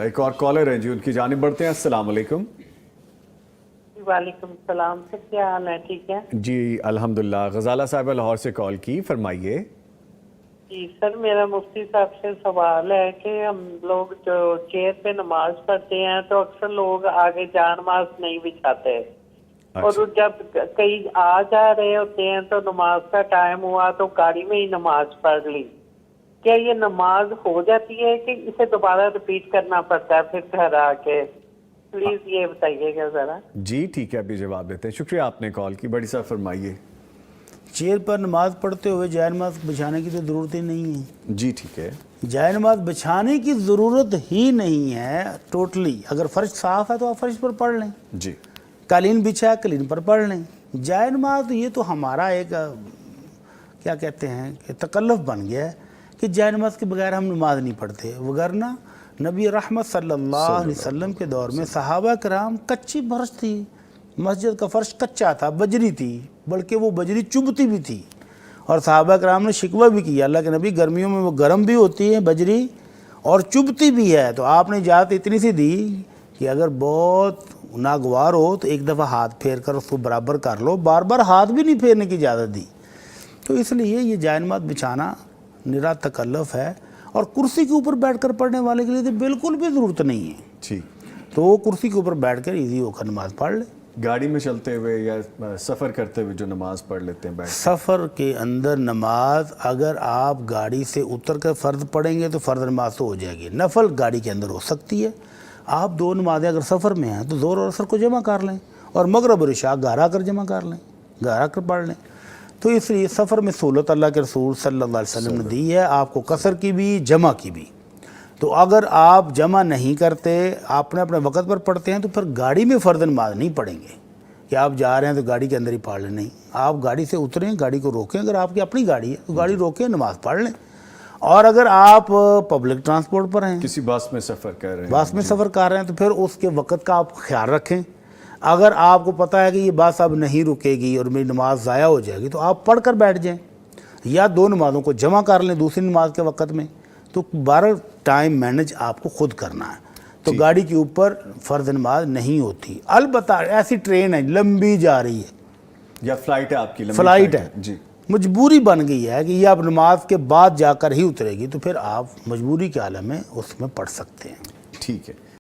ایک اور کالر ہیں جی، ان کی جانب بڑھتے ہیں۔ السلام علیکم۔ وعلیکم السلام سر، کیا حال ہے؟ ٹھیک ہے جی الحمدللہ۔ غزالہ صاحبہ لاہور سے کال کی، فرمائیے۔ جی سر، میرا مفتی صاحب سے سوال ہے کہ ہم لوگ جو چیئر پہ نماز پڑھتے ہیں تو اکثر لوگ آگے جا نماز نہیں بچھاتے، اور جب کئی آ جا رہے ہوتے ہیں تو نماز کا ٹائم ہوا تو گاڑی میں ہی نماز پڑھ لی، کیا یہ نماز ہو جاتی ہے کہ اسے دوبارہ ریپیٹ کرنا پڑتا ہے پھر گھر آ کے؟ پلیز یہ بتائیے گا ذرا۔ جی ٹھیک ہے، ابھی جواب دیتے ہیں۔ شکریہ آپ نے کال کی۔ بڑی صاحب فرمائیے۔ چیئر پر نماز پڑھتے ہوئے جائے نماز بچھانے کی تو ضرورت ہی نہیں ہے۔ جی ٹھیک ہے، جائے نماز بچھانے کی ضرورت ہی نہیں ہے ٹوٹلی۔ اگر فرش صاف ہے تو آپ فرش پر پڑھ لیں، جی قالین بچھا ہے قالین پر پڑھ لیں۔ جائے نماز یہ تو ہمارا ایک کیا کہتے ہیں کہ تکلف بن گیا ہے کہ جائے نماز کے بغیر ہم نماز نہیں پڑھتے، وگرنہ نبی رحمت صلی اللہ علیہ وسلم کے دور میں صحابہ کرام کچی فرش تھی، مسجد کا فرش کچا تھا، بجری تھی، بلکہ وہ بجری چبھتی بھی تھی، اور صحابہ کرام نے شکوہ بھی کیا اللہ کے نبی گرمیوں میں وہ گرم بھی ہوتی ہے بجری اور چبھتی بھی ہے، تو آپ نے اجازت اتنی سی دی کہ اگر بہت ناگوار ہو تو ایک دفعہ ہاتھ پھیر کر اس کو برابر کر لو، بار بار ہاتھ بھی نہیں پھیرنے کی اجازت دی۔ تو اس لیے یہ جائے نماز بچھانا نرا تکلف ہے، اور کرسی کے اوپر بیٹھ کر پڑھنے والے کے لیے تو بالکل بھی ضرورت نہیں ہے، جی۔ تو وہ کرسی کے اوپر بیٹھ کر ایزی ہو کر نماز پڑھ لے۔ گاڑی میں چلتے ہوئے یا سفر کرتے ہوئے جو نماز پڑھ لیتے ہیں بیٹھ سفر کے اندر نماز اگر آپ گاڑی سے اتر کر فرض پڑھیں گے تو فرض نماز تو ہو جائے گی، نفل گاڑی کے اندر ہو سکتی ہے۔ آپ دو نمازیں اگر سفر میں ہیں تو ظہر اور عصر کو جمع کر لیں، اور مغرب اور عشاء گھر آ کر جمع کر لیں، گھر آ کر پڑھ لیں۔ تو اس لیے سفر میں سہولت اللہ کے رسول صلی اللہ علیہ وسلم نے دی ہے، آپ کو قصر کی بھی جمع کی بھی۔ تو اگر آپ جمع نہیں کرتے، اپنے اپنے وقت پر پڑھتے ہیں، تو پھر گاڑی میں فرض نماز نہیں پڑھیں گے کہ آپ جا رہے ہیں تو گاڑی کے اندر ہی پڑھ لیں، نہیں، آپ گاڑی سے اتریں، گاڑی کو روکیں، اگر آپ کی اپنی گاڑی ہے تو گاڑی روکیں، نماز پڑھ لیں۔ اور اگر آپ پبلک ٹرانسپورٹ پر ہیں، کسی بس میں سفر کر رہے ہیں، بس میں سفر کر رہے ہیں، تو پھر اس کے وقت کا آپ خیال رکھیں۔ اگر آپ کو پتہ ہے کہ یہ بس اب نہیں رکے گی اور میری نماز ضائع ہو جائے گی تو آپ پڑھ کر بیٹھ جائیں، یا دو نمازوں کو جمع کر لیں دوسری نماز کے وقت میں۔ تو 12 ٹائم مینج آپ کو خود کرنا ہے، تو گاڑی کے اوپر فرض نماز نہیں ہوتی۔ البتہ ایسی ٹرین ہے لمبی جا رہی ہے یا فلائٹ ہے آپ کی، لمبی فلائٹ ہے، جی، مجبوری بن گئی ہے کہ یہ اب نماز کے بعد جا کر ہی اترے گی، تو پھر آپ مجبوری کے عالم میں اس میں پڑھ سکتے ہیں۔ ٹھیک ہے۔